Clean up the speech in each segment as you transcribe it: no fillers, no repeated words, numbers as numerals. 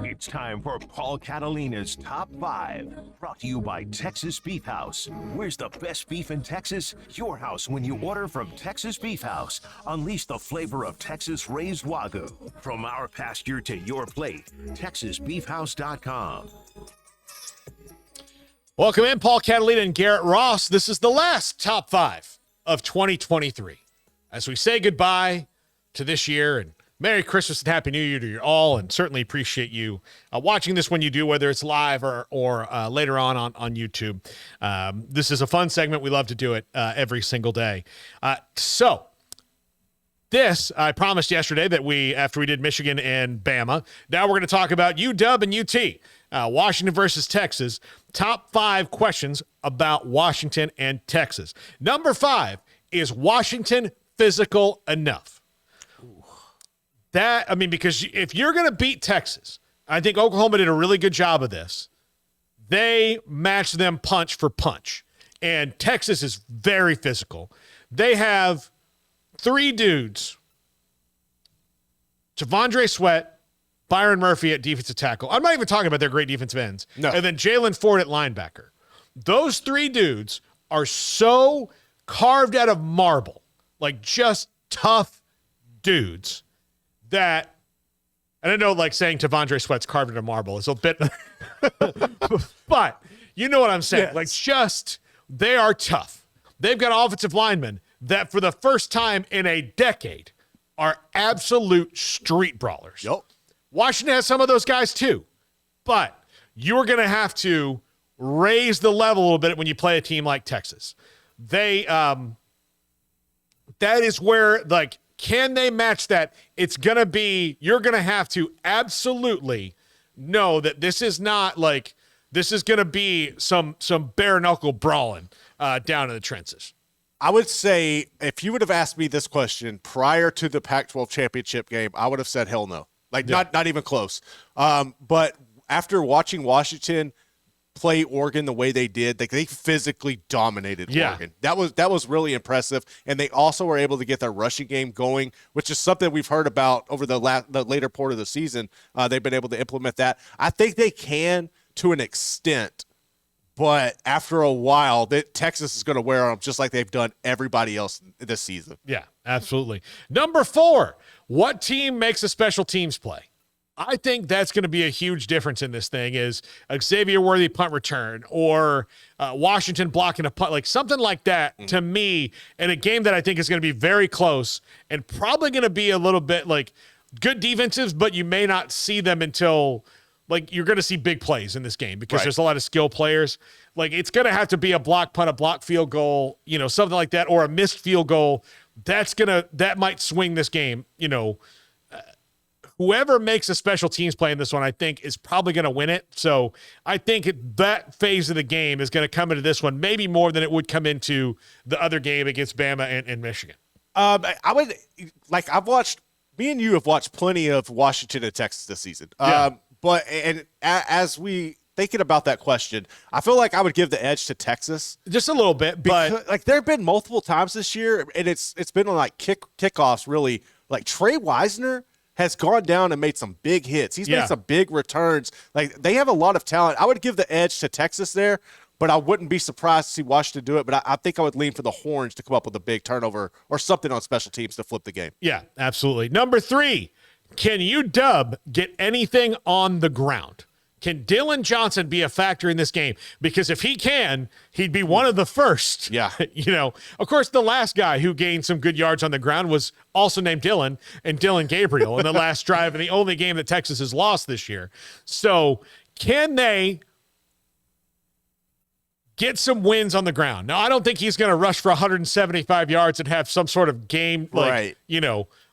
It's time for Paul Catalina's Top 5, brought to you by Texas Beef House. Where's the best beef in Texas? Your house when you order from Texas Beef House. Unleash the flavor of Texas-raised Wagyu. From our pasture to your plate, TexasBeefHouse.com. Welcome in, Paul Catalina and Garrett Ross. This is the last Top 5 of 2023. As we say goodbye to this year, and Merry Christmas and Happy New Year to you all, and certainly appreciate you watching this when you do, whether it's live or later on YouTube. This is a fun segment. We love to do it every single day. So this, I promised yesterday that after we did Michigan and Bama, now we're going to talk about UW and UT, Washington versus Texas. Top 5 questions about Washington and Texas. Number 5, is Washington physical enough? Because if you're going to beat Texas, I think Oklahoma did a really good job of this. They matched them punch for punch. And Texas is very physical. They have 3 dudes, T'Vondre Sweat, Byron Murphy at defensive tackle. I'm not even talking about their great defensive ends. No. And then Jalen Ford at linebacker. Those 3 dudes are so carved out of marble, like just tough dudes, that, and I know like saying T'Vondre Sweat's carved into marble is a bit, but you know what I'm saying. Yes. Like just, they are tough. They've got offensive linemen that for the first time in a decade are absolute street brawlers. Yep. Washington has some of those guys too, but you're going to have to raise the level a little bit when you play a team like Texas. They, that is where, like, can they match that? It's going to be, you're going to have to absolutely know that this is not like, this is going to be some bare knuckle brawling down in the trenches. I would say if you would have asked me this question prior to the Pac-12 championship game, I would have said hell no. Like not even close. But after watching Washington play Oregon the way they did, they physically dominated Oregon. That was really impressive, and they also were able to get their rushing game going, which is something we've heard about over the later part of the season. They've been able to implement that. I think they can to an extent, but after a while, Texas is going to wear on them just like they've done everybody else this season. Yeah, absolutely. Number 4, what team makes a special teams play? I think that's going to be a huge difference in this thing is Xavier Worthy punt return or Washington blocking a punt, like something like that to me in a game that I think is going to be very close and probably going to be a little bit like good defensives, but you may not see them until like you're going to see big plays in this game because there's a lot of skill players. Like it's going to have to be a block punt, a block field goal, something like that, or a missed field goal. That might swing this game, Whoever makes a special teams play in this one, I think, is probably going to win it. So I think that phase of the game is going to come into this one maybe more than it would come into the other game against Bama and Michigan. I would me and you have watched plenty of Washington and Texas this season. But as we thinking about that question, I feel like I would give the edge to Texas just a little bit, but like there have been multiple times this year, and it's been on like kickoffs. Really, like Trey Wisner has gone down and made some big hits. He's made some big returns. Like they have a lot of talent. I would give the edge to Texas there, but I wouldn't be surprised to see Washington do it. But I think I would lean for the Horns to come up with a big turnover or something on special teams to flip the game. Yeah, absolutely. Number 3, can UW get anything on the ground? Can Dylan Johnson be a factor in this game? Because if he can, he'd be one of the first. Yeah. Of course, the last guy who gained some good yards on the ground was also named Dylan and Dylan Gabriel in the last drive and the only game that Texas has lost this year. So can they get some wins on the ground? Now, I don't think he's going to rush for 175 yards and have some sort of game,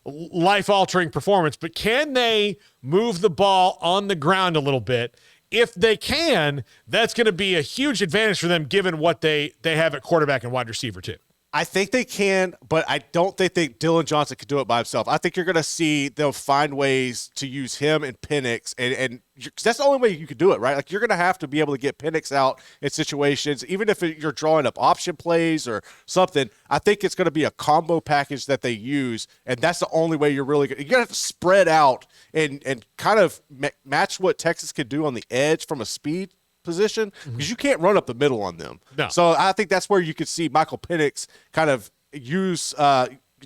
life-altering performance, but can they move the ball on the ground a little bit? If they can, that's going to be a huge advantage for them given what they have at quarterback and wide receiver too. I think they can, but I don't think Dylan Johnson could do it by himself. I think you're going to see they'll find ways to use him and Penix, and that's the only way you could do it, right? Like, you're going to have to be able to get Penix out in situations, even if you're drawing up option plays or something. I think it's going to be a combo package that they use, and that's the only way you're really going to have to spread out and kind of match what Texas can do on the edge from a speed position, because you can't run up the middle on them. No. So I think that's where you could see Michael Penix kind of use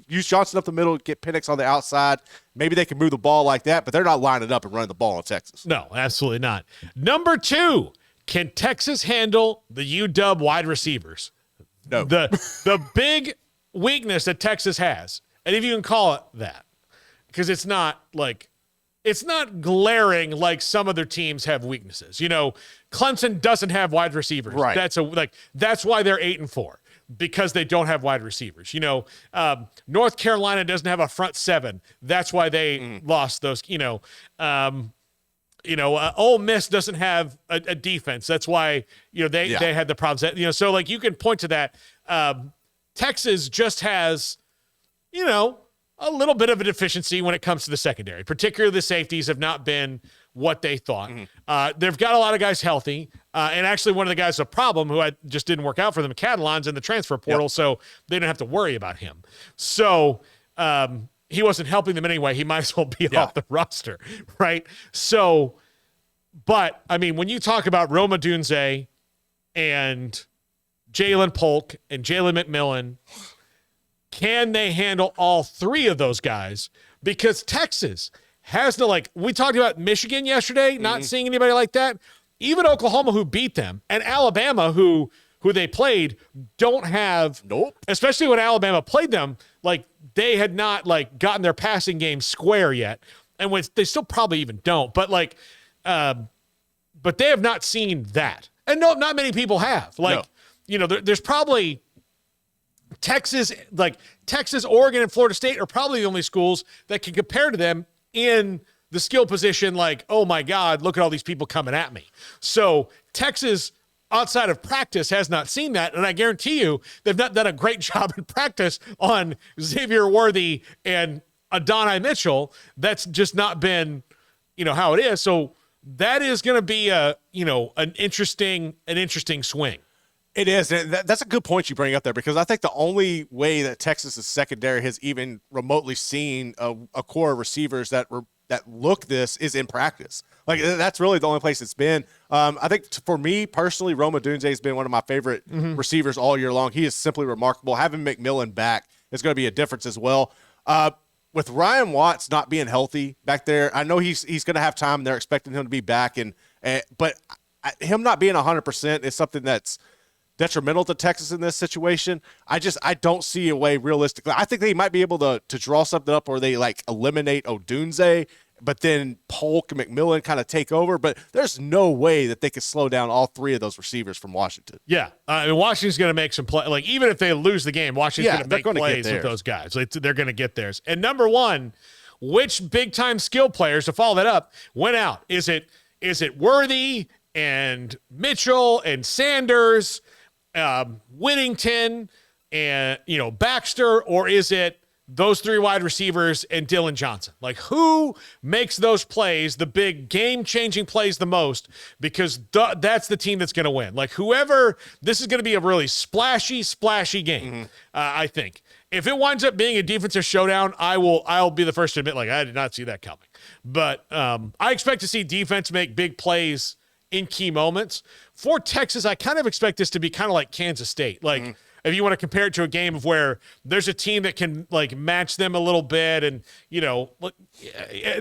Johnson up the middle, get Penix on the outside. Maybe they can move the ball like that, but they're not lining up and running the ball on Texas. No, absolutely not. Number 2, can Texas handle the UW wide receivers? No. The big weakness that Texas has, and if you can call it that, because it's not glaring like some other teams have weaknesses. You know, Clemson doesn't have wide receivers. Right. That's why they're 8-4, because they don't have wide receivers. You know, North Carolina doesn't have a front 7. That's why they lost those. Ole Miss doesn't have a defense. That's why they had the problems. That, so like you can point to that. Texas just has a little bit of a deficiency when it comes to the secondary. Particularly the safeties have not been what they thought. They've got a lot of guys healthy. And actually one of the guys, a problem who just didn't work out for them, Catalina's in the transfer portal, so they don't have to worry about him. So he wasn't helping them anyway. He might as well be off the roster, right? So, but, I mean, when you talk about Roma Dunze and Jalen Polk and Jalen McMillan, can they handle all 3 of those guys? Because Texas has we talked about Michigan yesterday, not seeing anybody like that. Even Oklahoma, who beat them, and Alabama, who they played, don't have, especially when Alabama played them, they had not gotten their passing game square yet. And they still probably even don't, but but they have not seen that. And no, not many people have. There's probably Texas, Oregon, and Florida State are probably the only schools that can compare to them in the skill position. Oh my God, look at all these people coming at me. So Texas, outside of practice, has not seen that. And I guarantee you they've not done a great job in practice on Xavier Worthy and Adonai Mitchell. That's just not been, how it is. So that is going to be an interesting swing. It is. And that's a good point you bring up there, because I think the only way that Texas's secondary has even remotely seen a core of receivers that look this is in practice. That's really the only place it's been. I think for me personally, Roma Dunze has been one of my favorite receivers all year long. He is simply remarkable. Having McMillan back is going to be a difference as well. With Ryan Watts not being healthy back there, I know he's going to have time. They're expecting him to be back, but him not being 100% is something that's detrimental to Texas in this situation. I don't see a way realistically. I think they might be able to draw something up where they eliminate Odunze, but then Polk and McMillan kind of take over. But there's no way that they could slow down all 3 of those receivers from Washington. Yeah. Washington's going to make some play. Even if they lose the game, Washington's going to make plays with those guys. They're going to get theirs. And number 1, which big-time skill players, to follow that up, went out? Is it Worthy and Mitchell and Sanders, Whittington and Baxter, or is it those 3 wide receivers and Dylan Johnson? Who makes those plays, the big game-changing plays, the most? Because that's the team that's going to win. Whoever, this is going to be a really splashy game. I think if it winds up being a defensive showdown, I'll be the first to admit I did not see that coming. But I expect to see defense make big plays in key moments. For Texas, I kind of expect this to be kind of like Kansas State. If you want to compare it to a game of where there's a team that can match them a little bit, and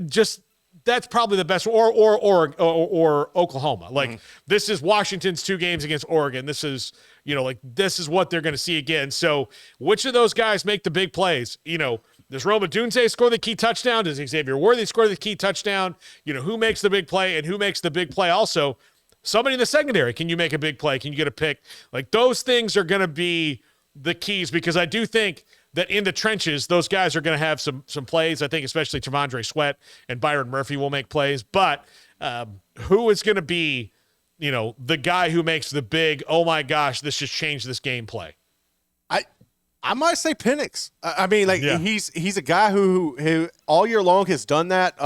just that's probably the best. Or Oklahoma. This is Washington's 2 games against Oregon. This is this is what they're going to see again. So which of those guys make the big plays? Does Roma Dunze score the key touchdown? Does Xavier Worthy score the key touchdown? Who makes the big play, and who makes the big play also? Somebody in the secondary. Can you make a big play? Can you get a pick? Those things are going to be the keys, because I do think that in the trenches, those guys are going to have some plays. I think especially Tavondre Sweat and Byron Murphy will make plays. But who is going to be, the guy who makes the big, oh my gosh, this just changed this game play? I might say Penix. I mean, like he's a guy who all year long has done that.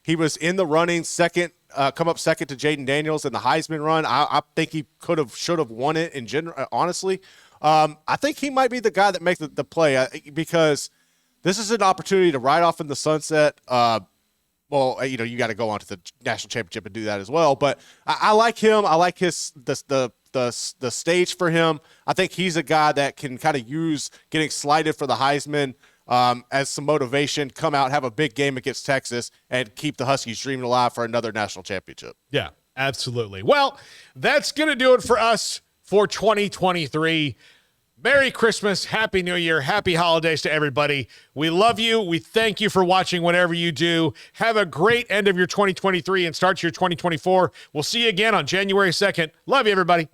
He was in the running second, come up second to Jaden Daniels in the Heisman run. I think he should have won it in general. Honestly, I think he might be the guy that makes the play because this is an opportunity to ride off in the sunset. Well, you got to go on to the national championship and do that as well. But I like him. I like the stage for him. I think he's a guy that can kind of use getting slighted for the Heisman as some motivation, come out, have a big game against Texas, and keep the Huskies dreaming alive for another national championship. Yeah, absolutely. Well, that's going to do it for us for 2023. Merry Christmas, Happy New Year, Happy Holidays to everybody. We love you. We thank you for watching whatever you do. Have a great end of your 2023 and start your 2024. We'll see you again on January 2nd. Love you, everybody.